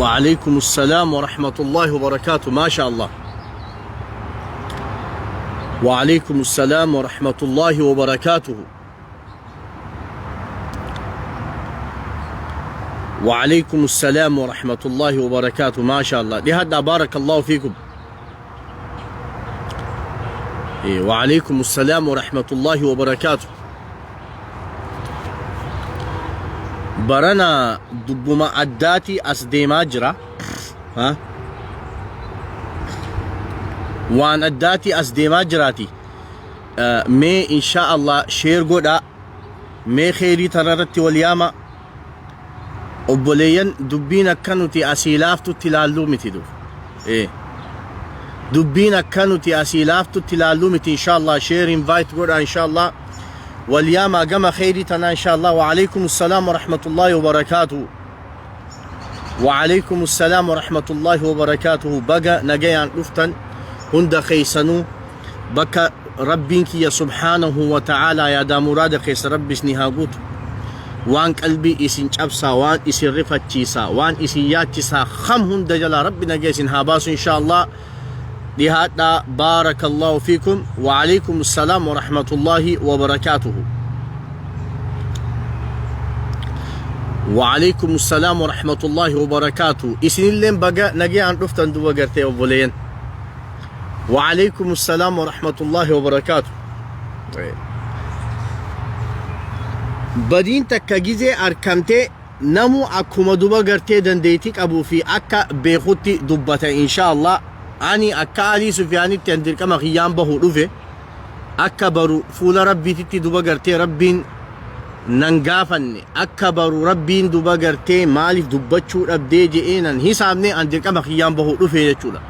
وعليكم السلام ورحمة الله وبركاته. ما شاء الله. وعليكم السلام ورحمة الله وبركاته. وعليكم السلام ورحمة الله وبركاته. ما شاء الله. لهذا بارك الله فيكم. وعليكم السلام ورحمة الله وبركاته. برنا دبما أداتي أسديما جرا ها وان أداتي أسديما جراتي مي إن شاء الله شير قدا مي خيري ترارتي والياما أبوليين دبينا كانوا تي أسيلافتو تلالو متدو دبينا كانوا تي أسيلافتو تلالو مت إن شاء الله شير انفايت قدا إن شاء الله والياما قام خيري تنا إن شاء الله. وعليكم السلام ورحمة الله وبركاته. وعليكم السلام ورحمة الله وبركاته. بقى نجيان لفتن هند خيسنو بكا ربك يا سبحانه وتعالى يا دا مراد خيس ربي سنهاقوت وان قلبي اسن چبسا وان اسن رفت چيسا وان اسن يات چيسا خم هند جلا ربي نجيسن هاباس إن شاء الله. لهذا بارك الله فيكم. وعليكم السلام ورحمة الله وبركاته. وعليكم السلام ورحمة الله وبركاته. اسن اللين بقى نجي عن رفتن دو قرتي وبولين. وعليكم السلام ورحمة الله وبركاته. بدين تكاجيزي أركمتي نمو أكما دوبا قرتي دنديتك أبو في أكا بيخوتي دبتا إن شاء الله. أني أكالي سفياني تندر كما خيام بهو رفه أكبروا فول ربي تتي دوبا قرتي ربين ننقافني أكبروا ربين دوبا قرتي مالف دوباتشو ربدي جئينا حسابني أندر كما خيام بهو رفه يجولا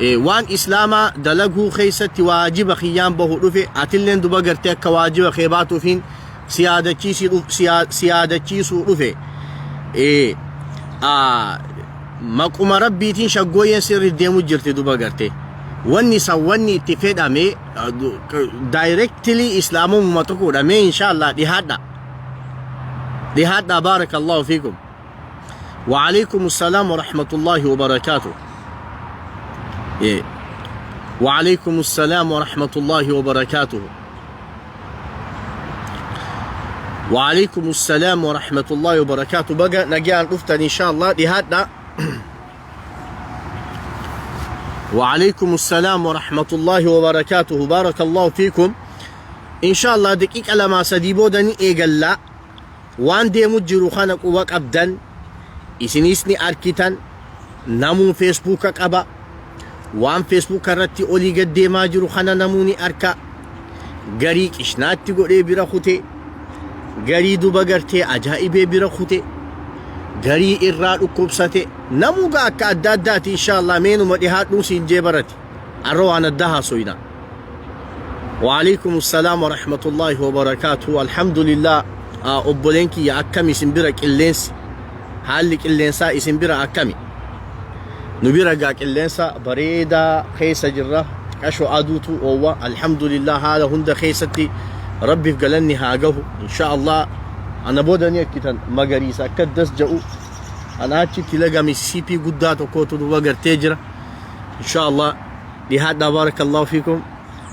وان إسلاما دلقو خيستي واجب خيام بهو رفه أتلين دوبا قرتي أكا واجب خيباتو فين سيادة چيسو رفه مقوم ربيتين شقوين سر الديمو جرتي دوبا قرتي واني سواني اتفاد امي دايركتلي اسلامو ممتقود امي ان شاء الله. لهذا بارك الله فيكم. وعليكم السلام ورحمة الله وبركاته. وعليكم السلام ورحمة الله وبركاته. وعليكم السلام ورحمة الله وبركاته. بقى نجي نفتن ان شاء الله. لهذا وعليكم السلام ورحمة الله وبركاته. بارك الله فيكم. إن شاء الله دقيقة لما سديبو دني إيقلا وان دي مجرو خانك ووك أبدن إسنيسني أركتن نمو فيسبوك أبا وان فيسبوك رتي أولي قد دي ماجرو خانا نموني أركا غريك إشنات تقولي برخوتي غريدو بغرتي أجائبي برخوتي غري إراد وكوبساتي نموغا أكا أداداتي إن شاء الله مينو مديهات نوسين جيبرتي أروان الدها سوينا. وعليكم السلام ورحمة الله وبركاته. الحمد لله. أبولينكي يا أكامي سنبيرك اللينس هالك اللينسا يسنبيرا أكامي نبيرك اللينسا بريدا خيسة جرة كشو أدوتو أوه الحمد لله. هذا هند خيستي ربي فقلني هاقه إن شاء الله. أنا بودني كتن مغاريسا كدس جاءو أنا هاتشي تلقى ميسيبي قدات وكوتو وقر تجرة إن شاء الله. لهذا بارك الله فيكم.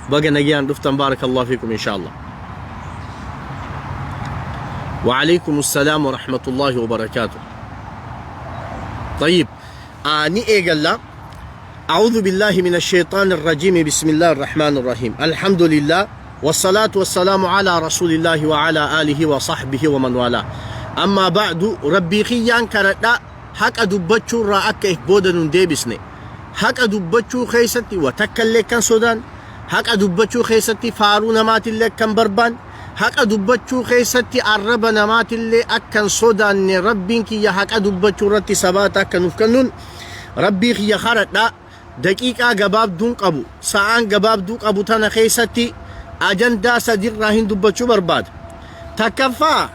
بقى نجيان دفتن بارك الله فيكم إن شاء الله. وعليكم السلام ورحمة الله وبركاته. طيب أني إيقال أعوذ بالله من الشيطان الرجيم. بسم الله الرحمن الرحيم. الحمد لله والصلاة والسلام على رسول الله وعلى آله وصحبه ومن والاه. أما بعد ربي خيان كرتا حق أدبتشو رأك إكبودا ديبسني حق أدبتشو خيستي وتكل كان سودان حق أدبتشو خيستي فارون مات اللي كان بربان حق أدبتشو خيستي عربنا مات اللي أكن سودان ربينك يا حق أدبتشو رتي سباتا كنفكنون ربي خيا خرتا دقيقة قباب دون قبو ساعان قباب دون قبو تانا خيستي أجندا سدير راهن دبتشو برباد تكفى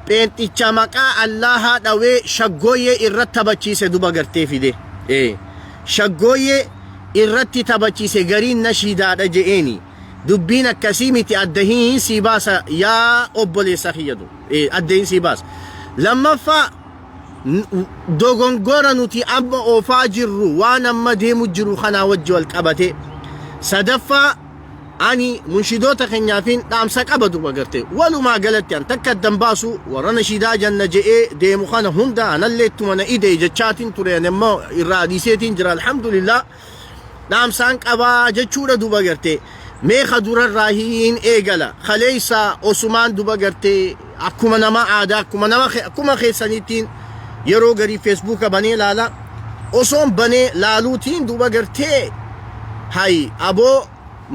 بنتي چمقا الله دوي شغويه irrattabachise duba garte fide shaggoye irratti tabachise garin nashida da jeeni dubbina kasimiti addahin sibasa ya obbole sakhiyadu addahin sibas lamma fa dogongora nuti amma oofaa jirru waan amma deemu jiru kana wajji wal qabate sadaffaa ani munshidoota keenyaafin dhaamsa qabatu bagarte walumaa galatti an takka dambaasu warra nashiidaa janna je'ee deemu kana hunda anallee ittuma na idee jechaatiin ture ammoo irraa dhiiseetiin jira alhamdulillah dhaamsaan qabaa jechuudha duba garte meeqa durarraa hin eegala khaleeysa osumaan duba garte akkuma nama aadaa akkuma keessaniittiin yeroo garii feesbuuka banee laala osoon banee laaluutiin duba gartee hay aboo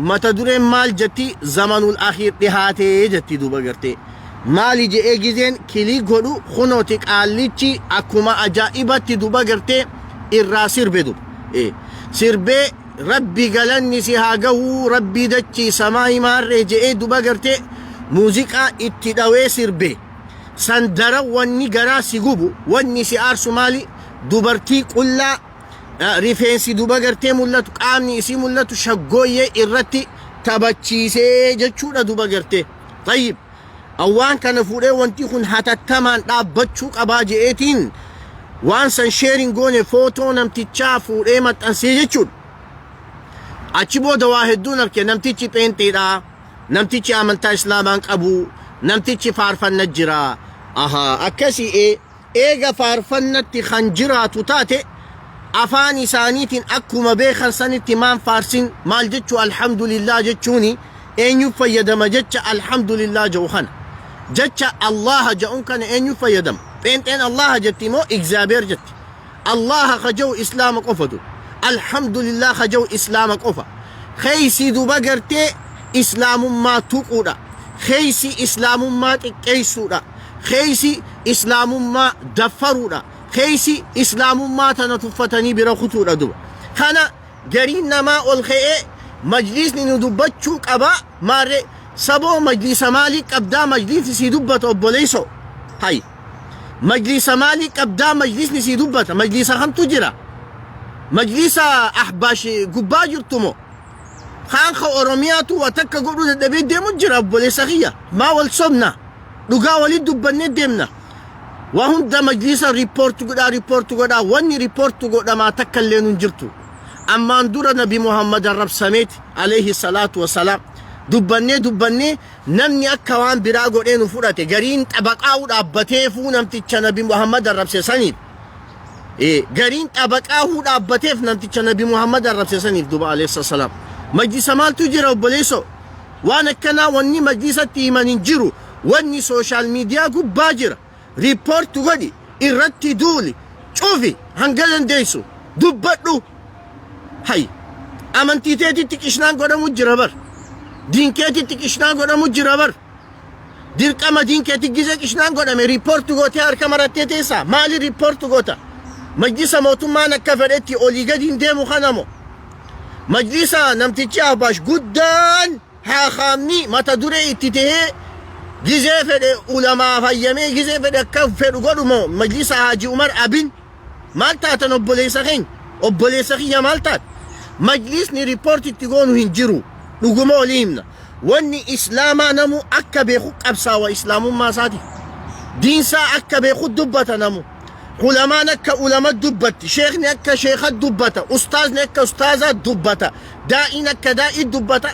mata dureen maal jetti zamanul akhiir dhihaatee jetti duba gartee maali je'ee gizeen kilii godhu kunooti qaallichi akkuma ajaa'ibatti duba gartee irraa sirbe duba sirbee rabbi galanni si haa gahuu rabbi dachii samaayi maarree je'ee duba gartee muuziqaa itti dhawee sirbe sandara wanni garaa si gubu wanni si aarsu maali dubartii qullaa rifeensi duba gartee mul'atu qaamni isii mul'atu shaggooyyee irratti taphachiisee jechuudha duba gartee tayyib awwaan kana fuudhee wanti kun hatattamaan dhaabbachuu qabaa je'eetiin waan san sheerin goone footoo namtichaa fuudhee maxxansee jechuudha achi booda waa hedduun arke namtichi pheenxeedha namtichi amantaa islaamaan qabu namtichi faarfanna jira aha akkasi eega faarfannatti kan jiraatu taate afaan isaaniitiin akkuma beekan sanitti maan faarsin maal jechuu alhamdulillah jechuuni eenyu fayyadama jecha alhamdulillah jedhu kana jecha allaha jedhuun kana eenyu fayyadama pheenxeen allaha jetti moo egzaabeer jetti allaha kajehu islaama qofatu alhamdulillah kajehu islaama qofa keeysi duba gartee islaamummaa tuquudha keeysi islaamummaa xiqqeessuudha keeysi islaamummaa daffaruudha keeysi islaamummaa tana tuffatanii bira kutuudha duba kana gariin namaa ol ka'ee majlisni nu dubbachuu qaba maarre saboo majlisa maalii qabdaa majlisni si dubbata obboleeyso hay majlisa maalii qabdaa majlisni si dubbata majlisa kamtu jira majlisa ahbaash gubbaa jirtumo خانخ أورومياتو وتكا قولوا لدبي ديمو جرى بوليسا خيا ما والصبنا لقا ولي دبني ديمنا وهم دا مجلسا ريبورت قدا واني ريبورت قدا ما تكا اللي ننجرتو أما اندورا نبي محمد الرب سميت عليه الصلاة والسلام دبني نمني أكوان براغو لينو فراتي قرين تبقاو رابطيفو نمتيجا نبي محمد الرب سيسانيب قرين تبقاو رابطيف نمتيجا نبي محمد الرب سيسانيب دوبا عليه الصلاة والسلام مجلس مال تجرى وبليسو وانا كنا واني مجلس تيمان جرو واني سوشال ميديا قو باجر ريبورت غدي إرتي دولي شوفي هنقلن ديسو دبتلو هاي أمانتي تيتي تكشنان قد مجربر دين كيتي تكشنان قد مجربر دير كما دين كيتي جيزة كشنان قد مي ريبورت غوتي هركمرات تيتيسا مالي ريبورت غوتا مجلس موتو مانا كفرتي أولي قدين ديمو خانمو مجلسا نمتيجا باش قدان ها خامني ما تدري اتتهي جزي فده علماء فيمي جزي فده كف فده قدمو مجلسا حاجي عمر أبن مالتاتن أبوليسا خين أبوليسا خين مالتات مجلسني ريبورت تقونو هنجرو نقومو ليمنا واني إسلاما نمو أكا بيخو قبسا وإسلام ما ساتي دين سا أكا بيخو دبتا نمو علماء نكا علماء دبت شيخ نكا شيخ دبت أستاذ نكا أستاذ دبت دائي نكا دائي دبت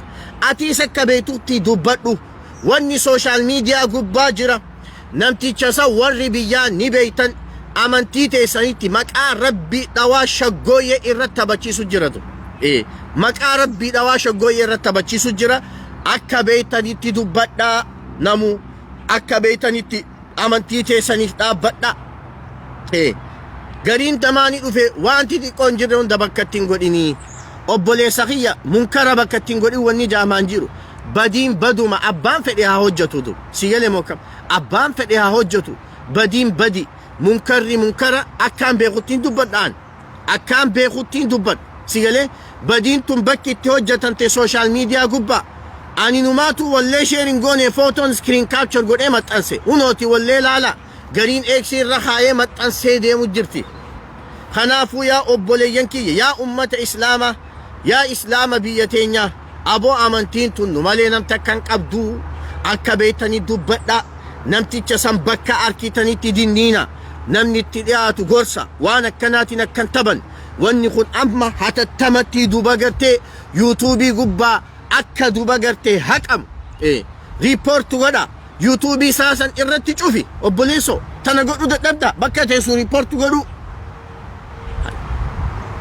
أتيسك بيتوتي دبتو واني سوشال ميديا قباجرة نمتي تشاسا ورّي بيان نبيتن أمانتي تيسانيتي مكا ربي دوا شقوية إرتبتشي سجرتو مكا ربي دوا شقوية إرتبتشي سجرة أكا بيتانيتي دبتنا نمو أكا بيتانيتي أمانتي تيسانيتي دبتنا قرين تماني وفي وانتي دي قنجرون دا بكتين قديني obboleessa kiyya munkara bakka ittiin godhin wanni jaamaan jiru badiin baduma abbaan fedhe haa hojjetu du si galee mokkam abbaan fedhe haa hojjetu badiin badi munkarri munkara akkaan beekuttiin dubbadhaan akkaan beekuttiin dubbad si galee badiin tun bakki itti hojjetante sooshaal miidiyaa gubbaa ani numaatu wallee sheerin goone footoon screen capture godhee maxxanse unooti wallee laala gariin eegsii irra kaayee maxxansee deemu jirti kanaafuu yaa obboleeyyan kiyya yaa ummata islaamaa yaa islaama biyya teenya aboo amantiin tun nu malee namta kan qabdu akka beeytanii dubbadha namticha san bakka arkitanitti dinniina namni itti dhiyaatu gorsa waan akkanaatiin akkan taban wanni kun amma hatattamaatti duba gartee yuutuubii gubbaa akka duba gartee haqamu riipoortu godha yuutuubii saasan irratti cufi obboleessoo tana godhu dadhabda bakka teessu riipoortu godhu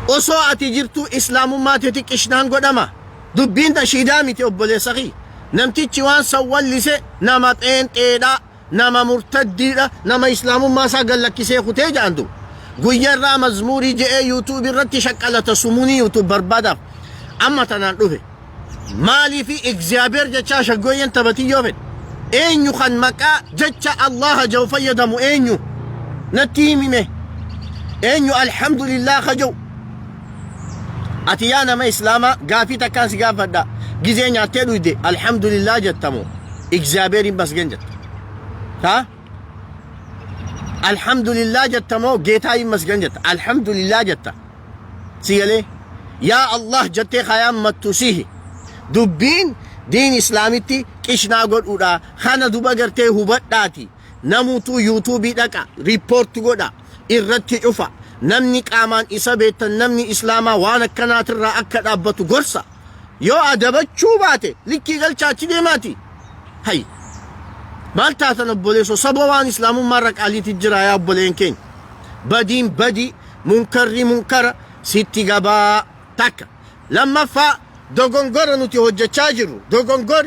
osoo ati jirtu islaamummaa teeti qishnaan godhama dubbiin nashiidaa miti obboleessa kii namtichi waan sawwallise nama xeenxeedha nama murtaddiidha nama islaamummaa isaa gallakkisee kutee jaandu guyyarraa mazmuurii je'ee yuutuubii irratti shaqqalata sumunii yuutuub barbaadaaf amma tanaan dhufe maalii fi egziyaabeer jechaa shaggooyyan tabatiyyoo fedhe eenyu kan maqaa jecha allaha jau fayyadamu eenyu natti himime eenyu alhamdulillah kajau ati yaa nama islaamaa gaafii takkaan si gaafadha gizee nyaattee dhuyde alhamdulillah jettamoo egziyaabeeriin basgen jetta ها الحمد لله جتمو جيتا يمسجن جت الحمد لله جت سيالي يا الله جتي خيام متوسيه دبين دين اسلاميتي كيشنا قول اودا خانا دوبا غرتي هوبداتي نموتو يوتيوبي دكا ريبورت غودا irratti cufa namni qaamaan isa beektan namni islaamaa waan akkanaatirraa akka dhaabbatu gorsa yoo adabachuu baate likkii galchaachi deemaati hay maal taatan obboleessoo saba waan islaamummaa irra qaaliitti jira yaa obboleen keenya badiin badii munkarri munkara sitti gabaa takka lammaffaa dogongora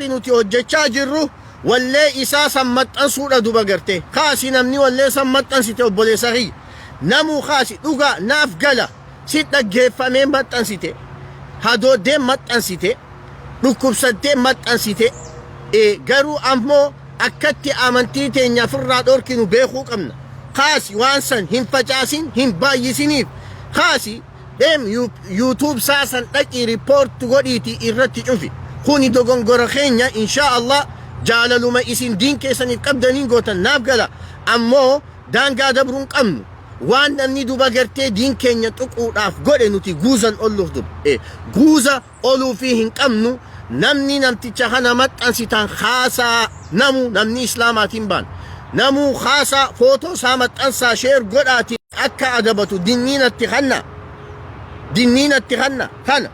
nuti hojjechaa jirru wallee isaa san maxxansuudha duba gartee kaasi namni wallee san maxxansite obboleessa kiyya namuu kaasi dhugaa naaf gala si dhaggeeffamee maxxansite hadooddee maxxansite dhukkubsattee maxxansite garuu ammoo akkatti amantii teenya firraa dhorkinu beekuu qabna kaasi waan san hin facaasin hin baay'isiniif kaasi yuutuub saasan dhaqii riipoort godhiiti irratti cufi kuni dogongora keenya inshaa Allah jaalaluma isin diin keessaniif qabdaniin gootan naaf gala ammoo daangaa dabruun qabnu waan namni duba gartee diin keenya xuquudhaaf godhe nuti guuzan olluuf guuza oluufii hin qabnu namni namticha kana maxxansitan khaasaa namni islaamaatiin baan namuu khaasaa footoo isaa maxxansaa sheer godhaati akka adabatu dinniinatti kanna kana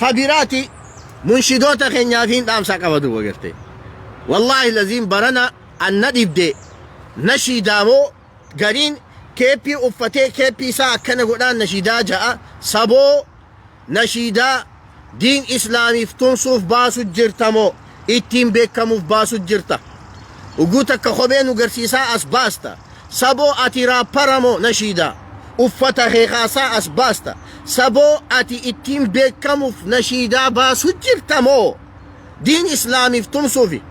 fabiraati munshidoota keenyaafiin dhaamsaa qaba duba gartee wallahi laziin barana anna dhibde nashiidaamoo gariin keeppii uffatee keeppii isaa akkana godhaan nashiidaa ja'a saboo nashiidaa diin islaamiif tumsuuf baasu jirtamoo ittiin beekamuuf baasu jirta uguu takka kophee nu garsiisaa as baasta saboo ati raapparamoo nashiidaa uffata heekaasaa as baasta saboo ati ittiin beekamuuf nashiidaa baasu jirtamoo diin islaamiif tumsuufi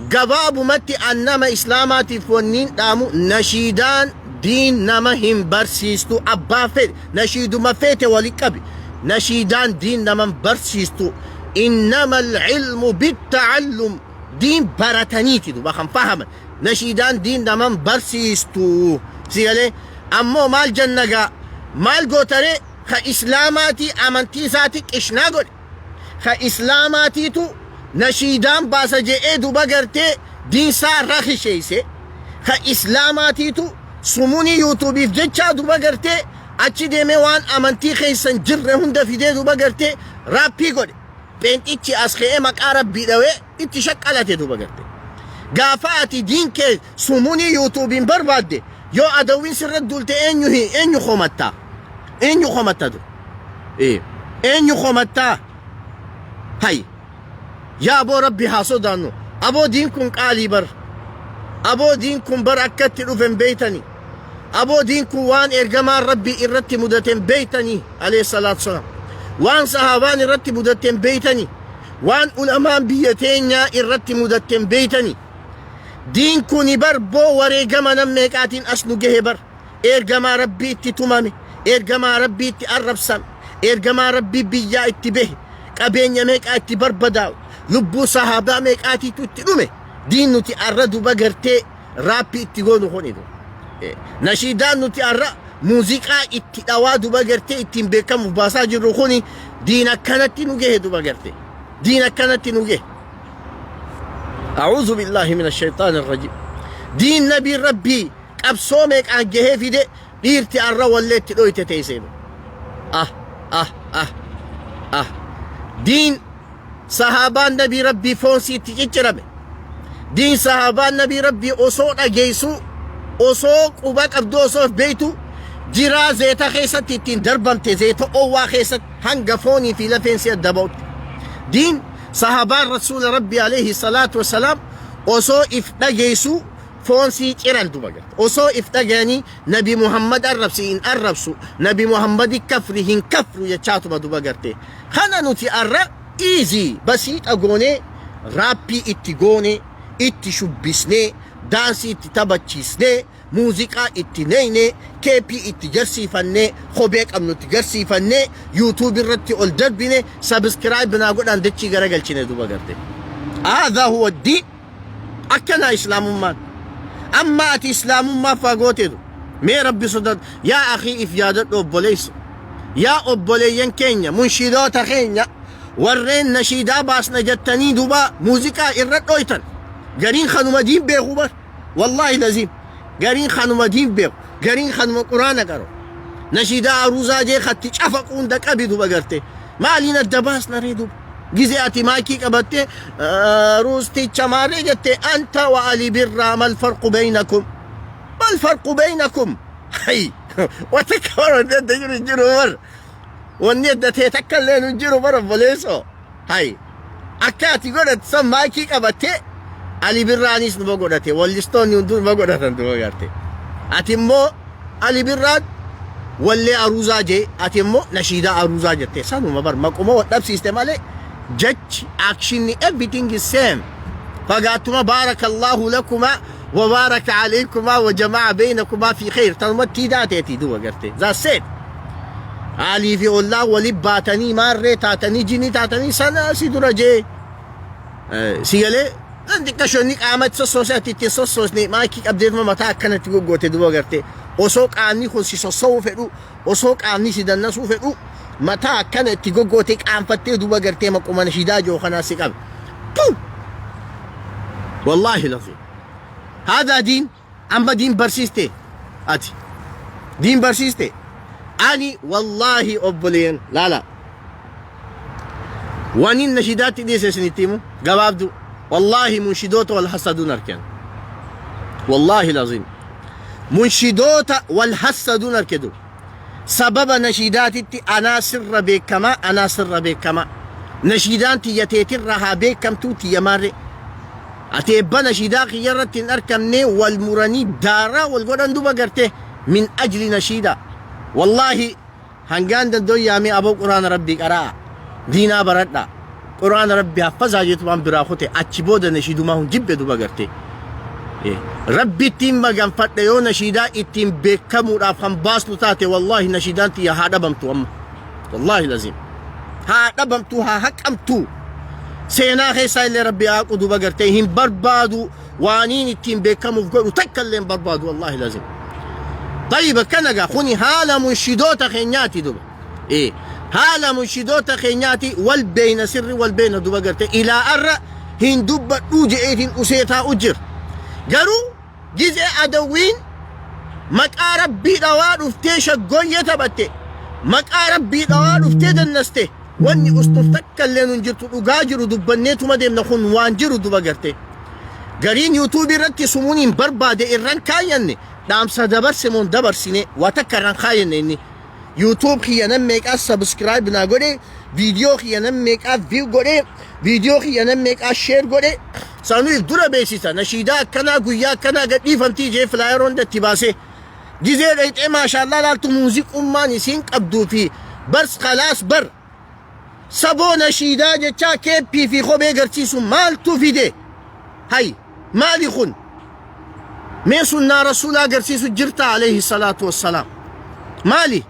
gabaabumatti annama islaamaatiif wanniin dhaamu nashiidaan diin nama hin barsiistu abbaa fedhe nashiiduma feete wali qabi nashiidaan diin naman barsiistu innama alcilmu bittacallum diin barataniiti duba kan fahaman nashiidaan diin naman barsiistu sigalee ammoo maal jannagaa maal gootare ka islaamaatii amantii isaati qishnaa godhe ka islaamaatiitu nashiidaan baasa je'ee duba gartee diinsaa rakisheeyse ka islaamaatiitu sumunii yuutuubiif jechaa duba gartee achi deemee waan amantii keessan jirre hunda fidee duba gartee raappii godhe pheenxichi as ka'ee maqaa rabbii dhawee itti shaqqalate duba gartee gaafa ati diin kee sumunii yuutuubiin barbaadde yoo adawwiin sirra dulte eenyu komattaa eenyu komattaa hay yaa aboo rabbi haa sodaannu aboo diin kun qaalii bar aboo diin kun bar akkatti dhufen beeytanii aboo diin kun waan ergamaan rabbii irratti mudaten beeytanii alayhi salaatu salaam waan sahaabaan irratti mudaten beeytanii waan ulamaan biyya teenyaa irratti mudaten beeytanii diin kuni bar boo wareegama nam meeqaatiin as nu gehe bar ergamaa rabbii itti tumame ergamaa rabbii itti arrabsame ergamaa rabbii biyyaa itti behe qabeenya meeqaa itti barbadaa'u lubbuu sahaabaa meeqaatiitu itti dhume diin nuti arra duba gartee raappii itti goonu kunidu nashiidaan nuti arra muuziqaa itti dhawaa duba gartee ittiin beekamuuf baasaa jirru kuni diin akkanatti nu gehe duba gartee diin akkanatti nu gehe أعوذ بالله من الشيطان الرجيم دين نبي ربي qabsoo meeqaan gahee fide dhiirti arra walleetti dhoyte teessee diin sahaabaan nabii rabbii foonsiitti ciccirame diin sahaabaan nabii rabbii osoo dhageessu osoo quba qabdu osoo beeytu jiraa zeeta keessatti ittiin darbamte zeeta owwaa keessatti hanga foonii fi lafeensi adda ba'utti diin sahaabaan rasuula rabbii alayhi salaatu wassalaam osoo if dhageessu foonsii ciran duba garte osoo if dhagayanii nabi muhammad arrabsu nabi muhammad kafri hin kafru jechaatuma duba garte kana nuti arra easy basiixa goone raappii itti goone itti shubbisne daansii itti taphachiisne muuziqaa itti neyne keepii itti garsiifanne kophee qabnu itti garsiifanne yuutuub irratti ol darbine sabskiraayib naa godhaan dachii garagalchine duba garte haadha huwa diin akkana islaamummaan amma ati islaamummaa fagooteedu mee rabbi sodaat yaa akhii if yaadadhu obboleessu yaa obboleeyyan keenya munshidoota keenya warreen nashiidaa baasna jettanii duba muuziqaa irra dhoytan gariin kanuma diin beeku bar wallahi laziim gariin kanuma diin beeku gariin kanuma quraana qaro nashiidaa aruuzaa jee khatti cafaquun daqabi duba garte maaliin adda baasna ree duba gize ati maakii qabatte ruusticha maaree jette anta wa ali birra mal farqu baynakum hay watakawara dedda jiru bar wanni edda tee takkalleen jiru bar obboleesso hay akkaati godhat san maakii qabatte ali birraanis numa godhate wallistoonni hunduu numa godhatan duba garte ati immoo ali birraan wallee aruuzaa jee ati immoo nashiidaa aruuzaa jette sanuma bar maquma wadhabsiiste malee judge action everything is same فقاتما بارك الله لكما وبارك عليكما وجمع بينكما في خير تنمتي داتي دوا قرتي ذا سيد علي في الله ولباتني ماري تاتني جيني تاتني سنة سيدرجي سيالي عندك كشونيك عامت سوسوساتي تسوسوسني ما كيك أبديت ما متى كانت تقول دوا قرتي وسوق عني خلصي سوسو فيرو وسوق عني سيدنا سو فيرو متى كانت تقول تيك عم فتي دوا قرتي ما كمان شداجو خناسي قبل والله العظيم هذا دين أما دين برسيستي أتي دين برسيستي أني والله أبولين لا وانين نشيدات دي سنتيمو قبابدو والله منشدوت والحسدون أركان والله العظيم منشدوت والحسدون أركدو سبب نشيدات أنا سر بكما نشيدان تيتيتر رها بكم توتي يماري أتيبنا نشيدا خيارة أركمني والمراني دارا والقرآن دوبا قرته من أجل نشيدا والله هنگان دو يامي أبو قرآن ربي قراء دينا بردنا قرآن ربي حفظها جيتوان براخوتي أتشبودا نشيدو ما هون جب دوبا قرته ربي تيم مغان فتيو نشيدا اتيم بكمو رافهم باسلو تاتي والله نشيدان تي هادا بمتو أما والله لازم هادا بمتو ها حكمتو سينا خيسا اللي ربي عاقدوا بقرتهم بربادوا وانين التيم بيكموا فقولوا تكلم بربادوا والله لازم طيب كنقا خوني هالا منشدوتا خينياتي دوبا ايه هالا منشدوتا خينياتي والبين سر والبين دوبا قرتي الى ارى هين دوبا اوجئيتين اسيتا اجر قالوا جزء ادوين مكا ربي دوان افتيش قوية تبتي مكا ربي دوان افتيد النستي واني استفتك اللي ننجرتو اقاجرو دبنيتو مديم نخون وانجرو دوبا قرتي قرين يوتوبي رتي سمونين بربادي الران كايني دام سدبر سمون دبر سيني واتكران خايني يوتوب خي ينميك اس سبسكرايب ناغوري فيديو خي ينميك اس فيو غوري فيديو خي ينميك اس شير غوري سانو الدورة بيسيسا نشيدا كنا قويا كنا قدي فمتي جي فلايرون دا تباسي جزير ايت ما شاء الله لالتو موزيك اماني سينك ابدو في برس خلاص بر سبو نشيدا جتا كيبي في خوبي قرتيسو مال تو فيدي هاي مالي خون ميسونا رسولا قرتيسو جرتا عليه الصلاة والسلام مالي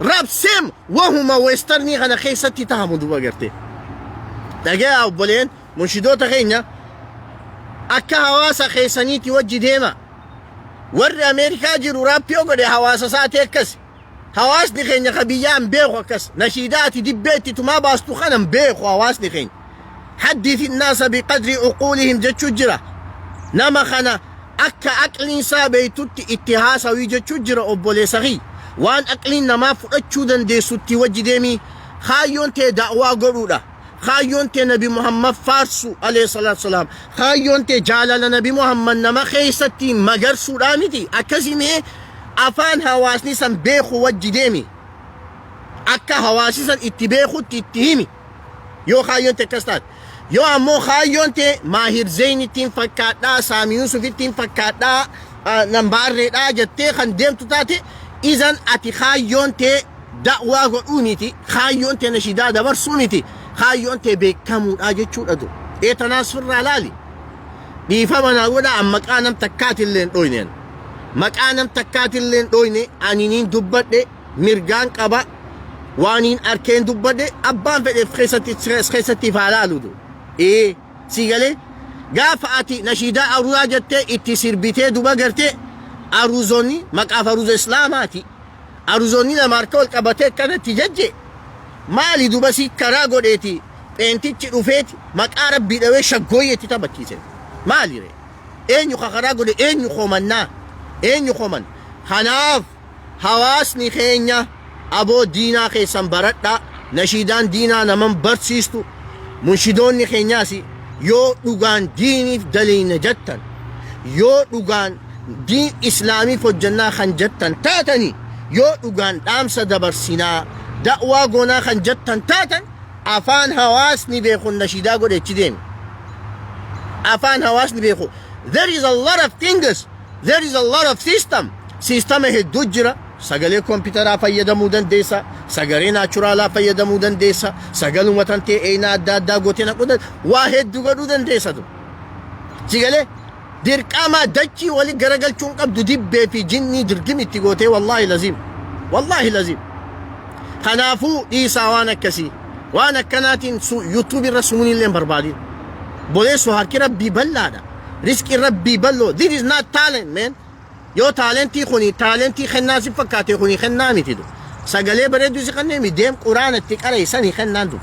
راب سيم وهما ويسترني غنا خيستي تهمدو بقرتي دقاء أبولين منشدو تغينا أكا هواسا خيساني توجي ديما ور أمريكا جيرو رابيو قد هواسا ساتي كس هواس نخين خبيان بيخو كس نشيداتي دي بيتي تما باستو خانم بيخو هواس نخين حدث الناس بقدر عقولهم جتشو جرا نما خنا akka aqliin isaa beeytutti itti haasawii jechuu jira obboleessa kiyya. Waan aqliin namaa fudhachuu dandeessutti wajji deemii kaayyoon tee da'waa godhuudha. Kaayyoon tee Nabi Muhammad faarsu alayhi salaatu salaam. Kaayyoon tee jaalala Nabi Muhammad nama keessatti magarsuudhaa miti. Akkasii mee afaan hawaasni san beeku wajji deemi. Akka hawaasni san itti beekutti itti himi. Yoo kaayyoon tee akkas taate. Yoo ammoo kaayyoon tee Maahir Zayn ittiin fakkaadhaa, Saami Yusuf ittiin fakkaadhaa, Nambaarreedhaa jettee kan deemtu taate izan ati kaayyoon tee da'waa godhuu miti. Kaayyoon tee nashidaa dabarsuu miti. Kaayyoon tee beekamuudhaa jechuudha du. Tanaas firraa laali. Dhiifama naa godhaa maqaa nam takkaatillee hin dhoyneen. Maqaa nam takkaatillee hin dhoyne aniniin dubbadhe mirgaan qaba. Waaniin arkeen dubbadhe abbaan fedheef keessatti faalaalu du. Si galee gaafa ati nashidaa aruuzaa jettee itti sirbitee duba gartee aruuzonni maqaaf aruuza islaamaati. Aruuzonni nama harka ol qabatee akkanatti jajje maali duba si karaa godheeti pheentichi dhufeeti maqaa rabbii dhawee shaggooyyeetti taphachiise maali ree eenyu karaa godhe eenyu komannaa eenyu koman. Kanaaf hawaasni keenya aboo diinaa keessan baradhaa nashiidaan diinaa naman barsiistu munshidoonni keenyaas yoo dhugaan diiniif daliina jettan yoo dhugaan diin islaamiif hojjannaa kan jettan taatanii yoo dhugaan dhaamsa dabarsinaa da'waa goonaa kan jettan taatan afaan hawaasni beekun nashiidaa godhechi deemi. Afaan hawaasni beeku. There is a lot of things. There is a lot of system hedduu jira. Sagalee kompiitaraa fayyadamuu dandeessa. Sagalee naachuraalaa fayyadamuu dandeessa. Sagaluma tan ta'e adda addaa gootee naquu dandeessa. Waa hedduu godhuu dandeessa. Sigalee dirqama dachii wali garagalchuun qabdu dibbee fi jinnii dirgim itti gootee wallaahi laziim. Wallaahi laziim. Kanaafuu dhiisaa waan akkasii. Waan akkanaatiin YouTube irra sumuun illee barbaadin. Boleessu harki rabbii bal'aadha. Riski rabbii bal'oo. This is not talent man. Yoo taalentii kuni taalentii kennaa si fakkaate kuni kennaa miti du. Sagalee bareedduu si kennee mi deem quraana itti qara isanii kennaan du.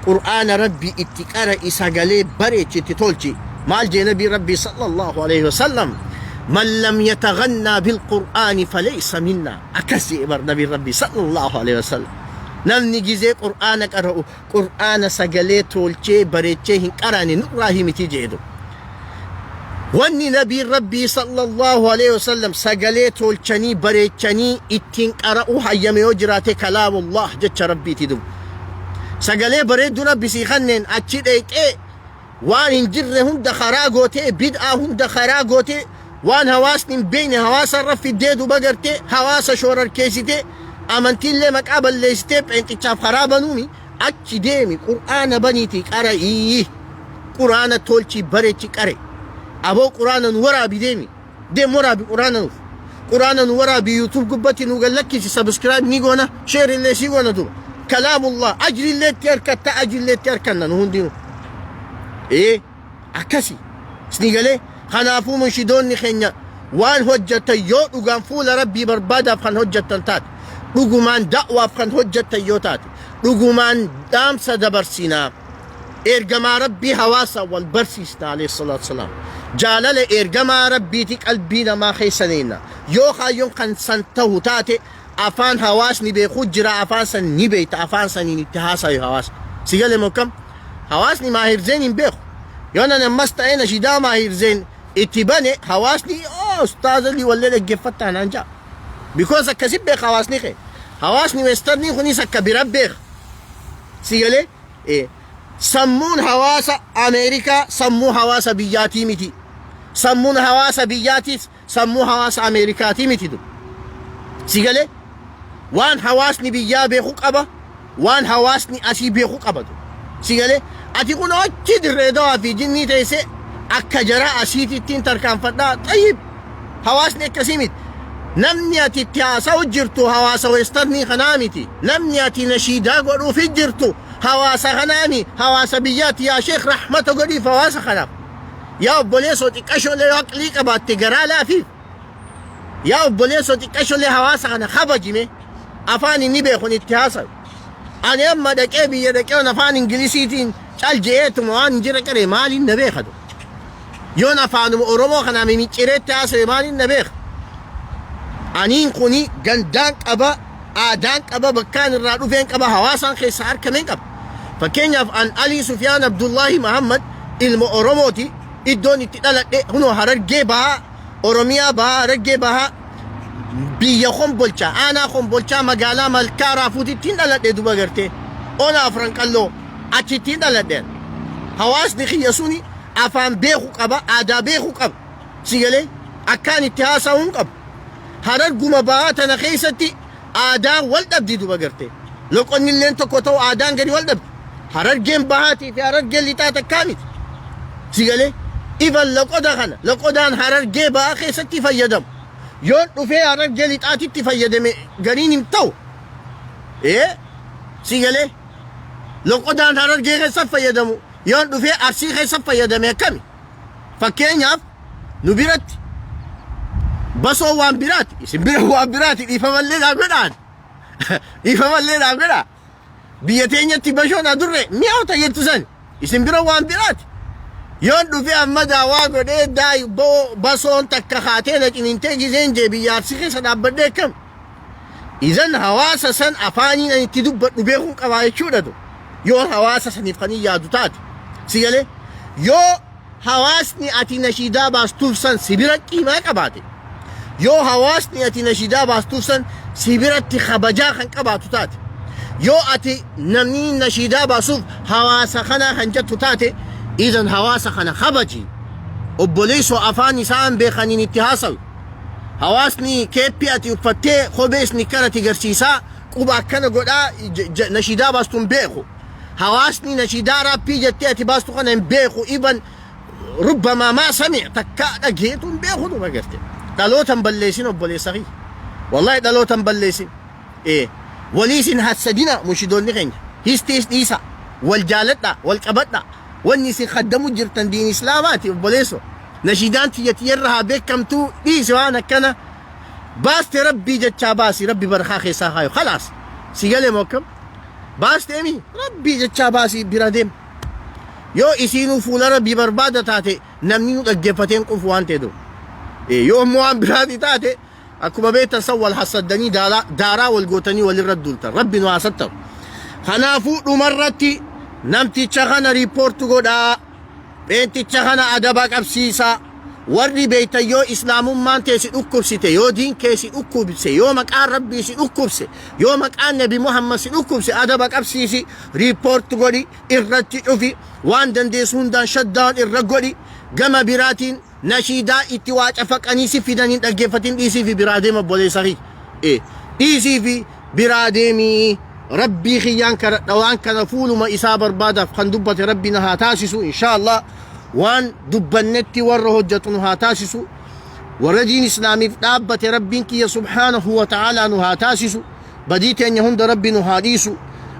Qur'aana rabbii itti qara sagalee bareechi itti tolchi. Maal jee nabii rabbii sallallahu alayhi wa sallam. من لم يتغنى بالقرآن فليس منا. أكسي إبر نبي ربي صلى الله عليه وسلم. نمني جزء قرآنك أرأو قرآن سجلة تولشة بريتشة هنكراني نقراه متيجيدو. واني نبي ربي صلى الله عليه وسلم سجلة تولشني بريتشني اتين أرأو حيام يجرات كلام الله جت ربي تدو. سجلة بريدو ربي سيخنن أتشيد إيه وان انجرهم دخراغوتي بدأهم دخراغوتي وان هواسن بين هواس الرف الديد وبقرتي هواس شور الكيسيتي أمنتي اللي مكابل اللي ستيب انت تشاف خرابة نومي أتشي ديمي قرآن بنيتي كارا قرآن تولشي بريتي كاري أبو قرآن نورا بديمي ديم ورا بقرآن نوف قرآن نورا بيوتيوب قبتي نوغل لكي سبسكرايب نيقونا شير اللي سيقونا دو كلام الله أجري اللي تيركتا أجري اللي تيركنا نهون دينو أكسي سنيقالي خنافو منشدوني خينيا وان هجتا يو لغان فول ربي بربادا فخن هجتا تات لغمان دعوة فخن هجتا يو تات لغمان دام سدبرسينا إرقما ربي هواسا والبرسيسنا عليه الصلاة والسلام جالل إرقما ربي تك قلبينا ما خيسانينا يو خايون خن سنتهو تاتي أفان هواسني بيخود جرا أفان سن نبيت أفان سن نتهاسا يو هواس سيقالي موكم هواسني ماهر زين بيخو يونا نمستعين شدا ماهر زين اتباني هواسني استاذ اللي ولد جفتان انجا بيكون سكسب بيخ هواسني خي هواسني ويسترني خوني سكبيراب بيخ سيقالي سمون هواس امريكا سمو هواس بياتي متي سمون هواس بياتي سمو هواس امريكاتي متي دو سيقالي وان هواسني بيا بيخو قبا وان هواسني اسي بيخو قبا دو سيقالي ati kun achi dirree dawaa fi jinnii teessee akka jaraa asiitittiin tarkaanfadhaa xayyib hawaasni akkasii miti namni ati itti haasa'u jirtu hawaasa weestarnii kanaa miti namni ati nashiidaa godhuufi jirtu hawaasa kanaami hawaasa biyyaatti yaa sheekh rahmata godhiif hawaasa kanaaf yaa obboleessoo xiqqasholee aqlii qabaatte garaa laafiif yaa obboleessoo xiqqasholee hawaasa kana kabajime afaan inni beekun itti haasa'u ani amma dhaqee biyya dhaqee afaan ingilisiitiin cal jeetuma waan jira qaree maaliin na beekatu yoon afaanuma oromoo kana mimiccireetti haasa'e maaliin na beeka aniin kuni gandaan qaba aadaan qaba bakkaan irraa dhufeen qaba hawaasaan keessa harkameen qaba fakkeenyaaf an alii sufyaan abdullaahi mahammad ilma oromooti iddoon itti dhaladhe hunoo harargee bahaa oromiyaa bahaa harargee bahaa biyya kombolchaa aanaa kombolchaa magaalaa malkaa raafuutittiin dhaladhe duba gartee ona afran qalloo achittiin dhaladheen hawaasni kiyya suni afaan beeku qaba aadaa beeku qaba sigalee akkaan itti haasa'uun qaba hararguma bahaa tana keessatti aadaan wal dhabdi duba gartee loqonnilleen tokko ta'u aadaan gadi wal dhabdi harargeen bahaatii fi harargeen lixaa takkaa miti sigalee ivan loqoda kana loqodaan harargee bahaa keessatti fayyadamu yoon dhufee harargee lixaatitti fayyadame gariin hin ta'u sigalee loqodaan harargee keessa fayyadamu yoon dhufee arsii keessa fayyadame akkami fakkeenyaaf nu biratti basoo waan biraati isin bira waan biraati dhiifamallee naa godhaan dhiifamallee naa godhaa biyya teenyatti bashoon adurre mi'aawta jettu san isin bira waan biraati yoon dhufee amma daawaa godhee daayi basoon takka kaatee na cinintee gizeen jee biyya arsii keessa dhaabbadhee akkam izan hawaasa san afaaniin ani itti dubbadhu beekuun qabaa jechuudha tu yoon hawaasa saniif kan hin yaadu taate sigalee yoo hawaasni ati nashiidaa baastuuf san sibira qiimaa qabaate yoo hawaasni ati nashiidaa baastuuf san sibiratti kabajaa kan qabaatu taate yoo ati namni nashiidaa baasuuf hawaasa kana kan jettu taate izan hawaasa kana kabaji obboleessoo afaan isaan beekaniin itti haasawu hawaasni keeppii ati uffattee kobeesni kanatti garsiisaa quba akkana godhaa nashiidaa baastuun beeku hawaasni nashiidaa raappii jettee ati baastu kana hin beeku iban rubbamaa maa samic takkaa dhageetuun beeku dhuma garte dhalootan balleessin obboleessa kiyya wallahi dhalootan balleessin waliisin hassadina mushidoonni keenya histiis dhiisa wal jaaladha wal qabadha wanni isin khaddamu jirtan diin islaamaati obboleesso nashiidaan tiyyatiyarra haa beekamtuu dhiisi waan akkana baaste rabbii jechaa baasi rabbi barkaa keessaa kaayo khalaas sigalee mokkam baasteemi rabbii jechaa baasi bira deem yoo isiinuu fuula rabbii barbaada taate namni nu dhaggeeffateen qufu waan ta'e doo yoo ammoo waan biraati taate akkuma beektan san wal hassaddanii daaraa wal gootanii walirra duultan rabbi nu haa sattaru kanaafuu dhumarratti namticha kana riipoortu godhaa beenticha kana adaba qabsiisaa warri beeytan yoo islaamummaan teesi dhukkubsite yoo diin keesi dhukkubse yoo maqaan rabbii si dhukkubse yoo maqaan nabi muhammad si dhukkubse adaba qabsiisi riipoortu godhi irratti cufi waan dandeessu hundaan shaddaan irra godhi gama biraatiin nashiidaa itti waa cafaqanii si fidaniin dhaggeeffatiin dhiisii fi biraa deema obboleessa dhiisii fi biraa deemii rabbii kiyyaan kadhadha waan kana fuuluma isaa barbaadaaf kan dubbate rabbi na haa taasisu inshaa Allah waan dubbannetti warra hojjetu nu haa taasisu warra diin islaamiif dhaabbate rabbiin kiyya subhaanahu wa ta'aalaa nu haa taasisu badii teenya hunda rabbi nu haa dhiisu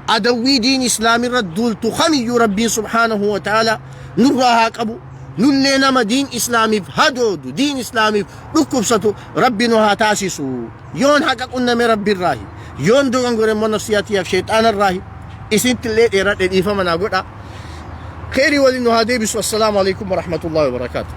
adawwii diin islaamirra duultu kamiyyuu rabbiin subhaanahu wa ta'aalaa nurraa haa qabu nullee nama diin islaamiif hadoodu diin islaamiif dhukkubsatu rabbi nu haa taasisu yoon haqa qunname rabbiirraahi yoon dogongore immoo nafsiyaatiyaaf sheexaanarraahi isintillee dheeradhe dhiifama naa godha khayrii waliin nu haa deebisu assalaamu alaikum warahmatullahi wabarakaatuh